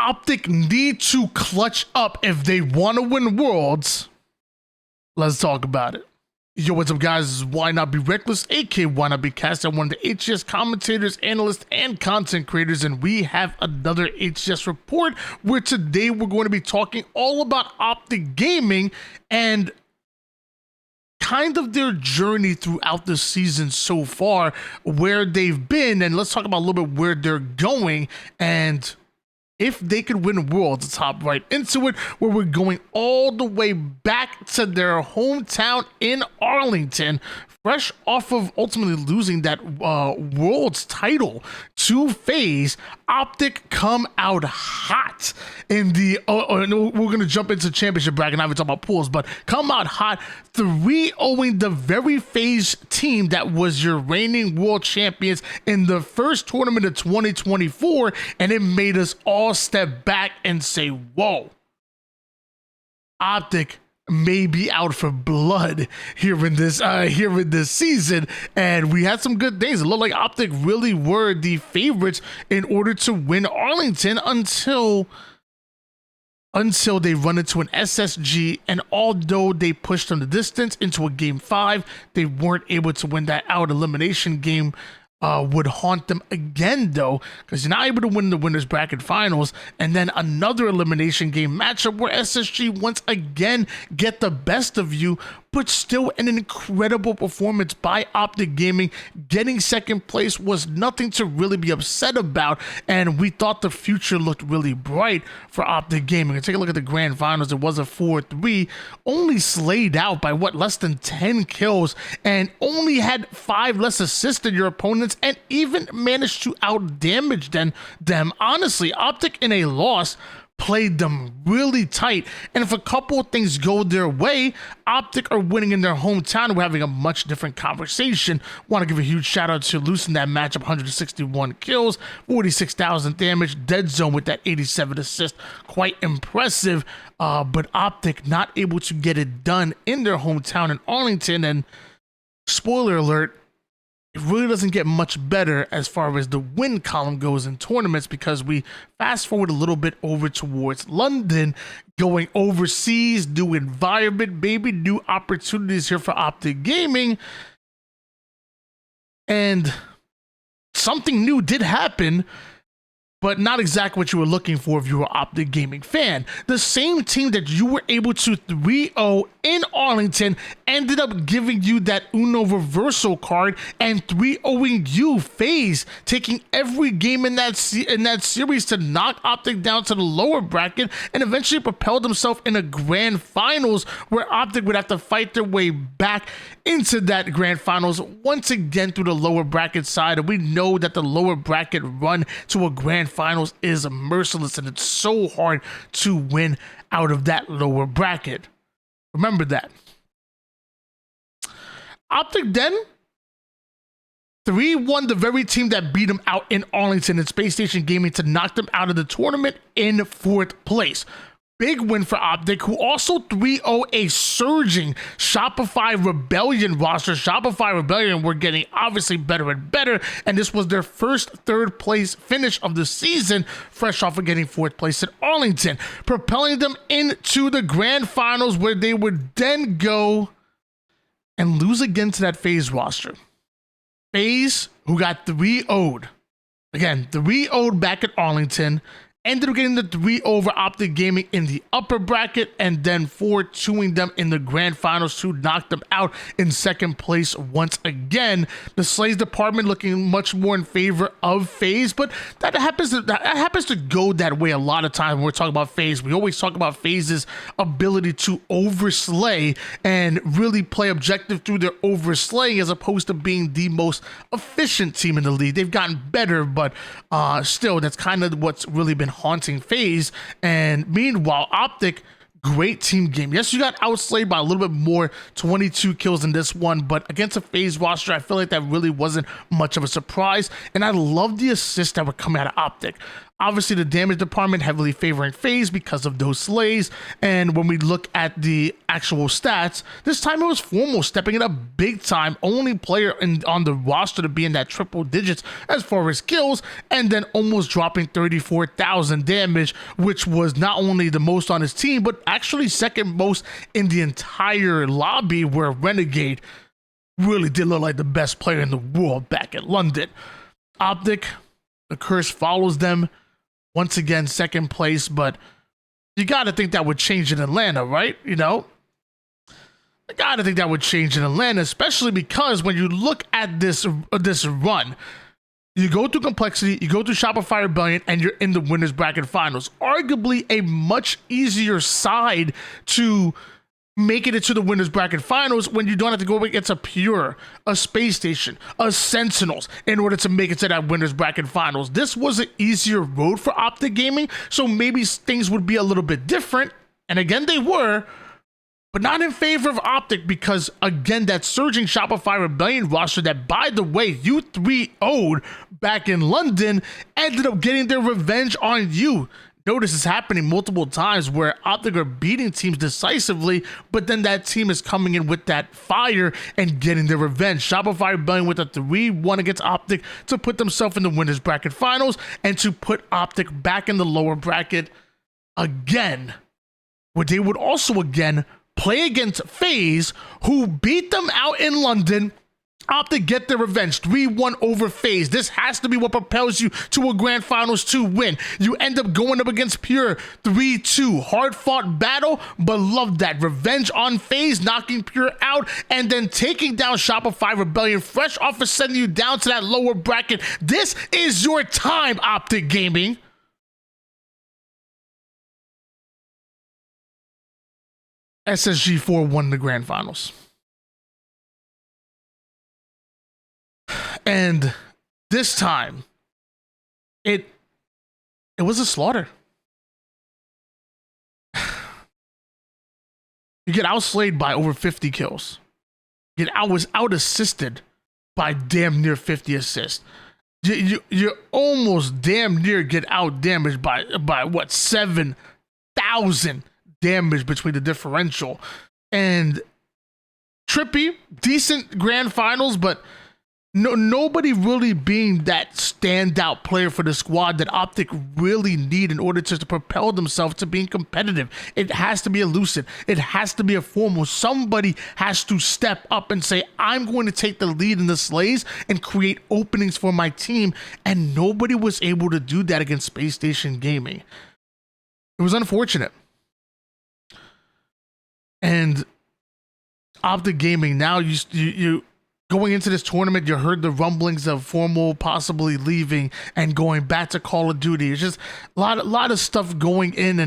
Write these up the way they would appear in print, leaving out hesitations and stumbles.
Optic need to clutch up if they want to win Worlds? Let's talk about it. Yo, what's up, guys? This is Why Not Be Reckless, aka Why Not Be Cast. I'm one of the HCS commentators, analysts, and content creators, and we have another HCS report where today we're going to be talking all about Optic Gaming and kind of their journey throughout the season so far, where they've been, and let's talk about a little bit where they're going and if they could win Worlds. Let's hop right into it, where we're going all the way back to their hometown in Arlington, fresh off of ultimately losing that Worlds title to FaZe. Optic come out hot in the, we're going to jump into championship bracket, not even talking about pools, but come out hot, 3-0ing the very FaZe team that was your reigning world champions in the first tournament of 2024, and it made us all step back and say, whoa, Optic may be out for blood here in this season. And we had some good days. It looked like Optic really were the favorites in order to win Arlington until they run into an SSG, and although they pushed them the distance into a game 5, they weren't able to win that out. Elimination game would haunt them again, though, because you're not able to win the winners bracket finals, and then another elimination game matchup where SSG once again get the best of you. But still an incredible performance by Optic Gaming. Getting second place was nothing to really be upset about, and we thought the future looked really bright for Optic Gaming. And take a look at the grand finals. It was a 4-3, only slayed out by less than 10 kills, and only had 5 less assists than your opponents, and even managed to out damage them. Honestly, Optic in a loss played them really tight, and if a couple of things go their way, Optic are winning in their hometown. We're having a much different conversation. Want to give a huge shout out to Luce in that matchup. 161 kills, 46,000 damage, dead zone with that 87 assist, quite impressive. But Optic not able to get it done in their hometown in Arlington, and spoiler alert, it really doesn't get much better as far as the win column goes in tournaments, because we fast forward a little bit over towards London, going overseas, new environment, maybe new opportunities here for Optic Gaming. And something new did happen, but not exactly what you were looking for if you were an Optic Gaming fan. The same team that you were able to 3-0 in Arlington ended up giving you that Uno reversal card and 3-0ing you, FaZe, taking every game in that series to knock Optic down to the lower bracket, and eventually propelled themselves in a grand finals where Optic would have to fight their way back into that grand finals once again through the lower bracket side. And we know that the lower bracket run to a grand finals is merciless, and it's so hard to win out of that lower bracket. Remember that. Optic then 3-1 the very team that beat them out in Arlington in Space Station Gaming to knock them out of the tournament in 4th place. Big win for Optic, who also 3-0 a surging Shopify Rebellion roster. Shopify Rebellion were getting obviously better and better, and this was their first 3rd place finish of the season, fresh off of getting 4th place at Arlington, propelling them into the grand finals, where they would then go and lose again to that FaZe roster. FaZe, who got 3-0'd. Again, 3-0'd back at Arlington, ended up getting the 3 over Optic Gaming in the upper bracket, and then 4-2ing them in the grand finals to knock them out in 2nd place once again. The Slays department looking much more in favor of FaZe, but that happens to go that way a lot of times when we're talking about FaZe. We always talk about FaZe's ability to overslay and really play objective through their overslaying, as opposed to being the most efficient team in the league. They've gotten better, but still, that's kind of what's really been haunting FaZe. And meanwhile, Optic, great team game. Yes, you got outslayed by a little bit more, 22 kills in this one, but against a FaZe roster, I feel like that really wasn't much of a surprise. And I love the assists that were coming out of Optic. Obviously, the damage department heavily favoring FaZe because of those slays. And when we look at the actual stats, this time it was Formal stepping it up big time. Only player on the roster to be in that triple digits as far as kills, and then almost dropping 34,000 damage, which was not only the most on his team, but actually second most in the entire lobby, where Renegade really did look like the best player in the world back at London. Optic, the curse follows them. Once again, second place, but you got to think that would change in Atlanta, right? You know, I got to think that would change in Atlanta, especially because when you look at this run, you go through Complexity, you go through Shopify Rebellion, and you're in the winners bracket finals. Arguably a much easier side to make it into the winners bracket finals when you don't have to go against a Pure, a Space Station, a Sentinels in order to make it to that winners bracket finals. This was an easier road for Optic Gaming, so maybe things would be a little bit different. And again, they were, but not in favor of Optic because, again, that surging Shopify Rebellion roster that, by the way, you 3-0'd back in London ended up getting their revenge on you. Notice it's happening multiple times where Optic are beating teams decisively, but then that team is coming in with that fire and getting their revenge. Shopify Rebellion with a 3-1 against Optic to put themselves in the winners bracket finals and to put Optic back in the lower bracket again, where they would also again play against FaZe, who beat them out in London. Optic get their revenge, 3-1 over FaZe. This has to be what propels you to a grand finals 2 win. You end up going up against Pure, 3-2. Hard fought battle, but love that. Revenge on FaZe, knocking Pure out, and then taking down Shopify Rebellion, fresh off of sending you down to that lower bracket. This is your time, Optic Gaming. SSG 4 won the grand finals. And this time, it was a slaughter. You get outslayed by over 50 kills. Was out-assisted by damn near 50 assists. You almost damn near get out-damaged by what, 7,000 damage between the differential. And Trippy, decent grand finals, but nobody really being that standout player for the squad that Optic really need in order to propel themselves to being competitive. It has to be a Lucid. It has to be a Formal. Somebody has to step up and say, I'm going to take the lead in the slays and create openings for my team. And nobody was able to do that against Space Station Gaming. It was unfortunate. And Optic Gaming, now you going into this tournament, you heard the rumblings of Formal possibly leaving and going back to Call of Duty. It's just a lot of stuff going in,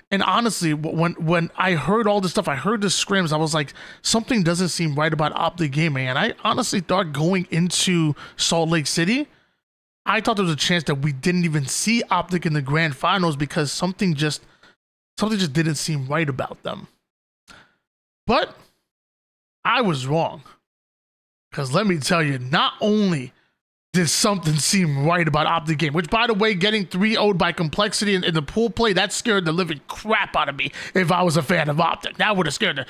and honestly, when I heard all this stuff, I heard the scrims, I was like, something doesn't seem right about Optic Gaming. And I honestly thought going into Salt Lake City, I thought there was a chance that we didn't even see Optic in the grand finals because something just didn't seem right about them. But I was wrong. Because let me tell you, not only did something seem right about Optic Game, which, by the way, getting 3-0'd by Complexity in the pool play, that scared the living crap out of me if I was a fan of Optic. That would have scared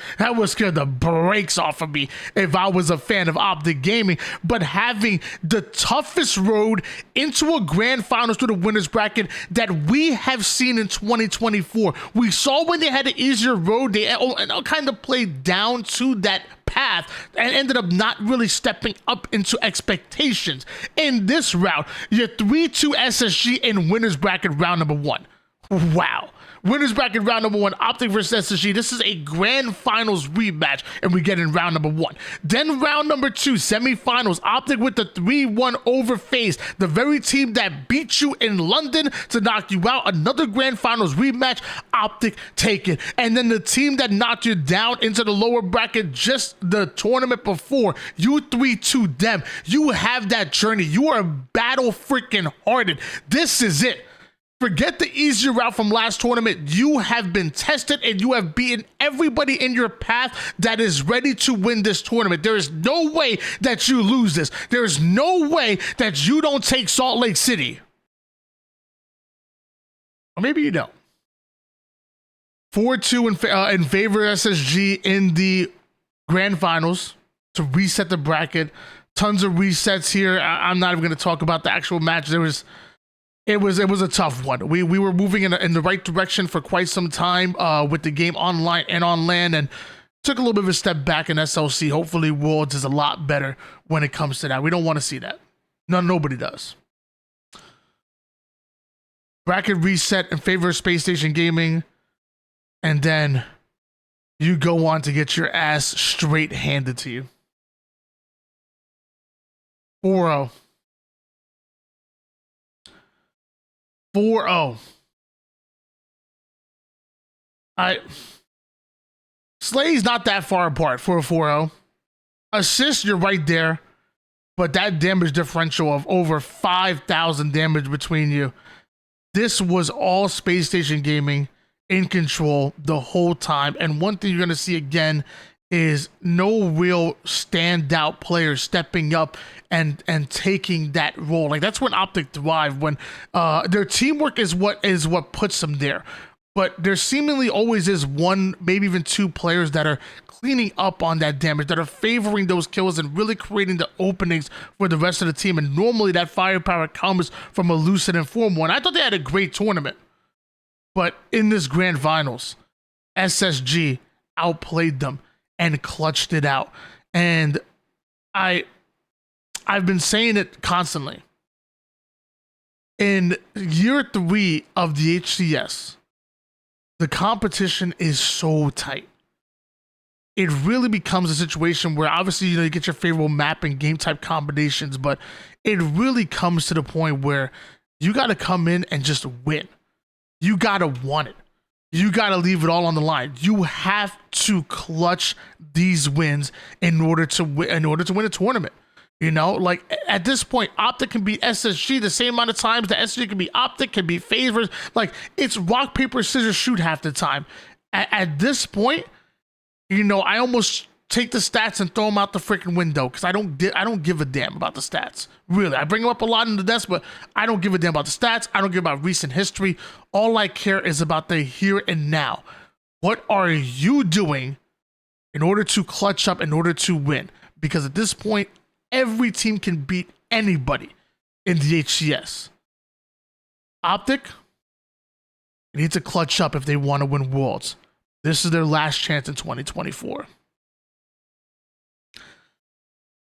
the brakes off of me if I was a fan of Optic Gaming. But having the toughest road into a grand finals through the winners bracket that we have seen in 2024. We saw when they had an easier road, they kind of played down to that path and ended up not really stepping up into expectations. In this route, your 3-2 SSG in winners bracket round number 1. Wow. Winners bracket round number 1, Optic versus SSG. This is a grand finals rematch, and we get in round number 1. Then round number 2, semifinals, Optic with the 3-1 over FaZe, the very team that beat you in London to knock you out. Another grand finals rematch, Optic take it. And then the team that knocked you down into the lower bracket just the tournament before, you 3-2 them. You have that journey. You are battle freaking hardened. This is it. Forget the easier route from last tournament. You have been tested and you have beaten everybody in your path that is ready to win this tournament. There is no way that you lose this. There is no way that you don't take Salt Lake City. Or maybe you don't. 4-2 in favor of SSG in the grand finals to reset the bracket. Tons of resets here. I'm not even going to talk about the actual match. It was a tough one. We were moving in the right direction for quite some time with the game online and on LAN, and took a little bit of a step back in SLC. Hopefully Worlds is a lot better when it comes to that. We don't want to see that. No, nobody does. Bracket reset in favor of Space Station Gaming. And then you go on to get your ass straight handed to you. 4-0. 4-0. Slay's not that far apart for a 4-0. Assist, you're right there. But that damage differential of over 5,000 damage between you. This was all Space Station Gaming in control the whole time. And one thing you're going to see again is no real standout players stepping up and taking that role. Like, that's when Optic thrive, when their teamwork is what puts them there. But there seemingly always is one, maybe even two players that are cleaning up on that damage, that are favoring those kills and really creating the openings for the rest of the team. And normally that firepower comes from a Lucid and Form 1. I thought they had a great tournament. But in this grand finals, SSG outplayed them and clutched it out. And I've been saying it constantly. In year 3 of the HCS, the competition is so tight. It really becomes a situation where obviously, you get your favorable map and game type combinations, but it really comes to the point where you got to come in and just win. You gotta want it. You gotta leave it all on the line. You have to clutch these wins in order to win a tournament. Like at this point, Optic can beat SSG the same amount of times that SSG can be Optic, can be favors. Like, it's rock, paper, scissors, shoot half the time. At this point, I almost take the stats and throw them out the freaking window, because I don't give a damn about the stats. Really, I bring them up a lot in the desk, but I don't give a damn about the stats. I don't care about recent history. All I care is about the here and now. What are you doing in order to clutch up, in order to win? Because at this point, every team can beat anybody in the HCS. Optic need to clutch up if they want to win Worlds. This is their last chance in 2024.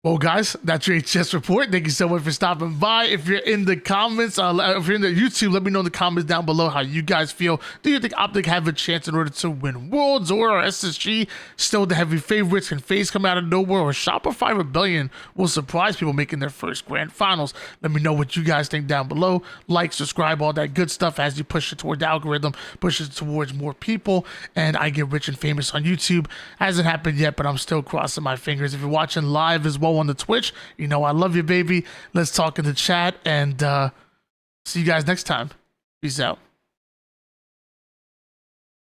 Well, guys, that's your HCS report. Thank you so much for stopping by. If you're in the comments, if you're in the YouTube, let me know in the comments down below how you guys feel. Do you think Optic have a chance in order to win Worlds, or are SSG still the heavy favorites? Can FaZe come out of nowhere, or Shopify Rebellion will surprise people making their first grand finals? Let me know what you guys think down below. Like, subscribe, all that good stuff as you push it toward the algorithm, push it towards more people, and I get rich and famous on YouTube. Hasn't happened yet, but I'm still crossing my fingers. If you're watching live as well on the Twitch, I love you, baby. Let's talk in the chat, and see you guys next time. Peace out.